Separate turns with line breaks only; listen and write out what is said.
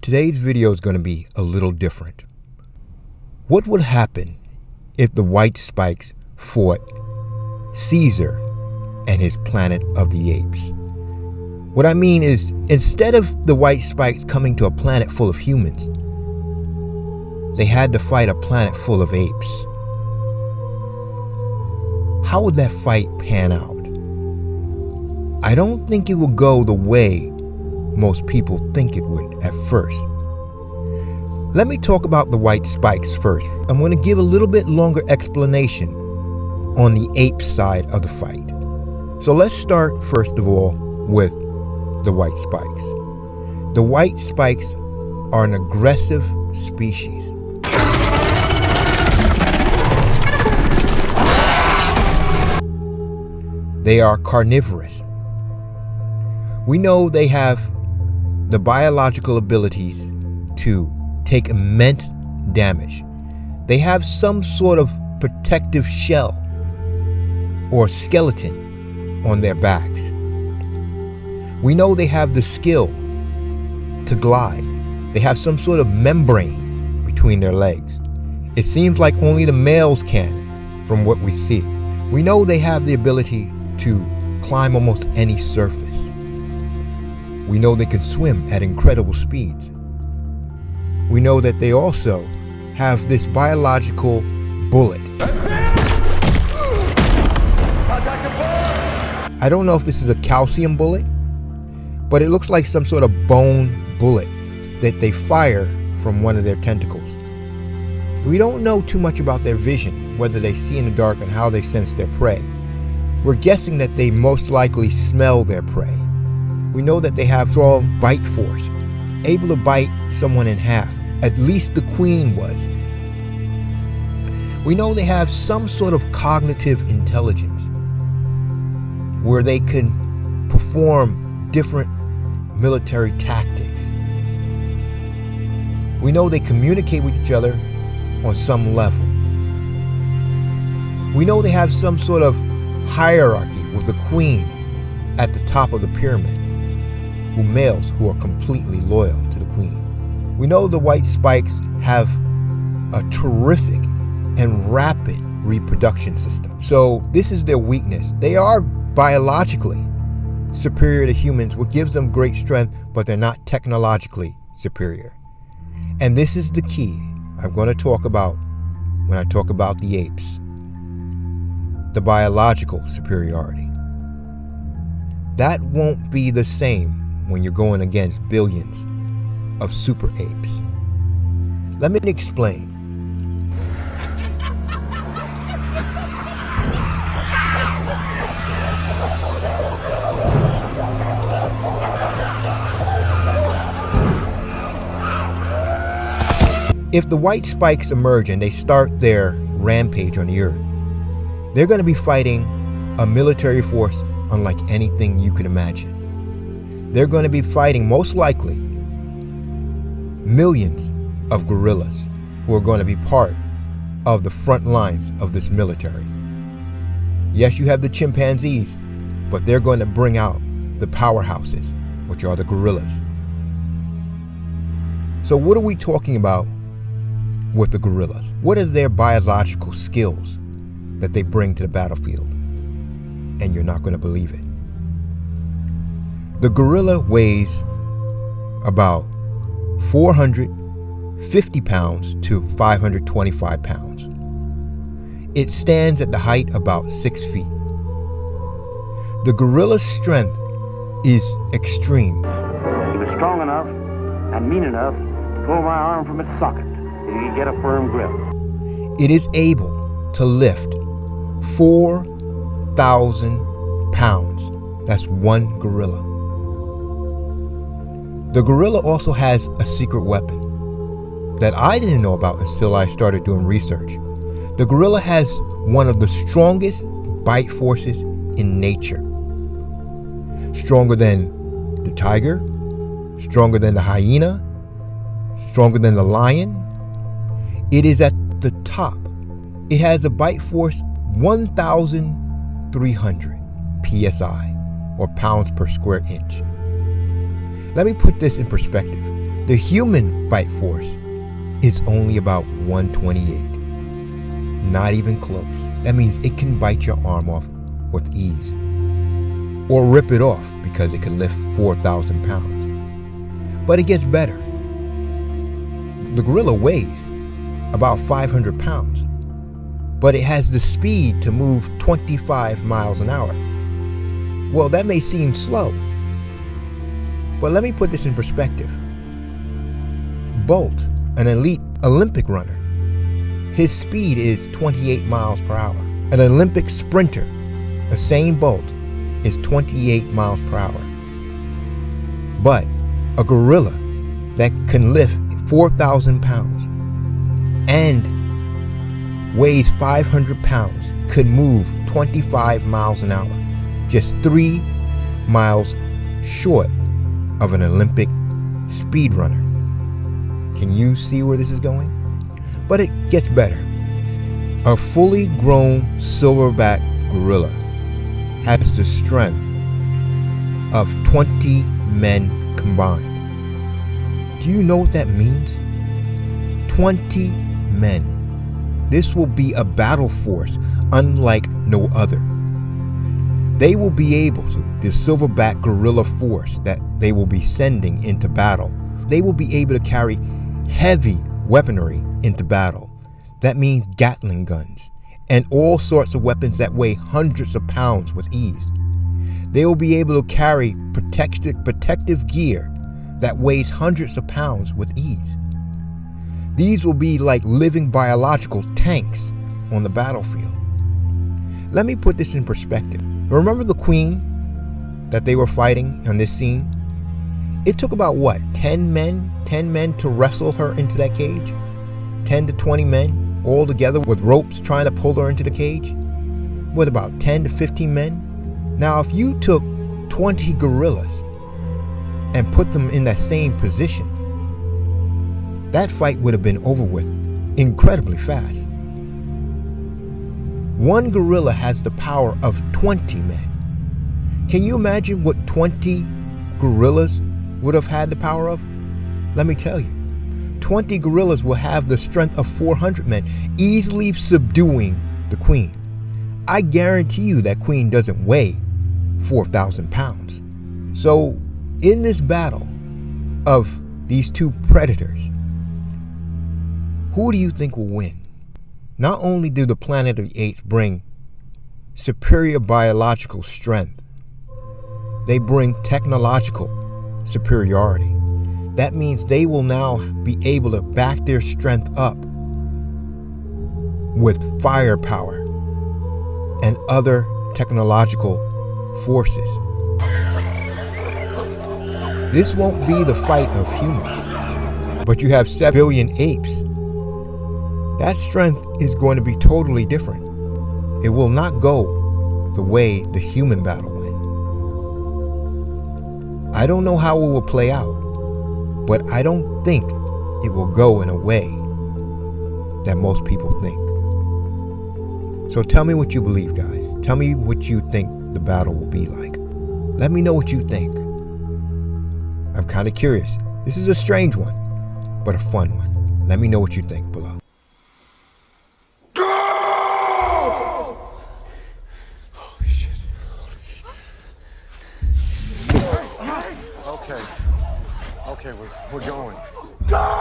Today's video is going to be a little different. What would happen if the white spikes fought Caesar and his planet of the apes? What I mean is, instead of the white spikes coming to a planet full of humans, they had to fight a planet full of apes. How would that fight pan out? I don't think it will go the way most people think it would at first. Let me talk about the white spikes first. I'm going to give a little bit longer explanation on the ape side of the fight. So let's start first of all with the white spikes. The white spikes are an aggressive species. They are carnivorous. We know they have the biological abilities to take immense damage. They have some sort of protective shell or skeleton on their backs. We know they have the skill to glide. They have some sort of membrane between their legs. It seems like only the males can, from what we see. We know they have the ability to climb almost any surface. We know they can swim at incredible speeds. We know that they also have this biological bullet. I don't know if this is a calcium bullet, but it looks like some sort of bone bullet that they fire from one of their tentacles. We don't know too much about their vision, whether they see in the dark and how they sense their prey. We're guessing that they most likely smell their prey. We know that they have strong bite force, able to bite someone in half. At least the queen was. We know they have some sort of cognitive intelligence where they can perform different military tactics. We know they communicate with each other on some level. We know they have some sort of hierarchy with the queen at the top of the pyramid, males who are completely loyal to the queen. We know the white spikes have a terrific and rapid reproduction system. So this is their weakness. They are biologically superior to humans, what gives them great strength, but they're not technologically superior. And this is the key I'm going to talk about when I talk about the apes. The biological superiority. That won't be the same when you're going against billions of super apes. Let me explain. If the white spikes emerge and they start their rampage on the earth, they're going to be fighting a military force unlike anything you could imagine. They're going to be fighting, most likely, millions of gorillas who are going to be part of the front lines of this military. Yes, you have the chimpanzees, but they're going to bring out the powerhouses, which are the gorillas. So what are we talking about with the gorillas? What are their biological skills that they bring to the battlefield? And you're not going to believe it. The gorilla weighs about 450 pounds to 525 pounds. It stands at the height about 6 feet. The gorilla's strength is extreme.
He was strong enough and mean enough to pull my arm from its socket so you could get a firm grip.
It is able to lift 4,000 pounds. That's one gorilla. The gorilla also has a secret weapon that I didn't know about until I started doing research. The gorilla has one of the strongest bite forces in nature. Stronger than the tiger, stronger than the hyena, stronger than the lion. It is at the top. It has a bite force 1,300 psi, or pounds per square inch. Let me put this in perspective. The human bite force is only about 128. Not even close. That means it can bite your arm off with ease. Or rip it off because it can lift 4,000 pounds. But it gets better. The gorilla weighs about 500 pounds, but it has the speed to move 25 miles an hour. Well, that may seem slow, but let me put this in perspective. Bolt, an elite Olympic runner, his speed is 28 miles per hour. An Olympic sprinter, Usain Bolt, is 28 miles per hour. But a gorilla that can lift 4,000 pounds and weighs 500 pounds could move 25 miles an hour, just 3 miles short of an Olympic speedrunner. Can you see where this is going? But it gets better. A fully grown silverback gorilla has the strength of 20 men combined. Do you know what that means? 20 men. This will be a battle force unlike no other. They will be able to, the silverback gorilla force that they will be sending into battle, they will be able to carry heavy weaponry into battle. That means Gatling guns and all sorts of weapons that weigh hundreds of pounds with ease. They will be able to carry protective gear that weighs hundreds of pounds with ease. These will be like living biological tanks on the battlefield. Let me put this in perspective. Remember the queen that they were fighting on this scene? It took about 10 men to wrestle her into that cage? 10 to 20 men all together with ropes trying to pull her into the cage? What, about 10 to 15 men? Now, if you took 20 gorillas and put them in that same position, that fight would have been over with incredibly fast. One gorilla has the power of 20 men. Can you imagine what 20 gorillas would have had the power of? Let me tell you, 20 gorillas will have the strength of 400 men, easily subduing the queen. I guarantee you that queen doesn't weigh 4,000 pounds. So in this battle of these two predators, who do you think will win? Not only do the Planet of the Apes bring superior biological strength, they bring technological superiority. That means they will now be able to back their strength up with firepower and other technological forces. This won't be the fight of humans, but you have 7 billion apes. That strength is going to be totally different. It will not go the way the human battle went. I don't know how it will play out, but I don't think it will go in a way that most people think. So tell me what you believe, guys. Tell me what you think the battle will be like. Let me know what you think. I'm kind of curious. This is a strange one, but a fun one. Let me know what you think below.
Okay, we're going.
Go!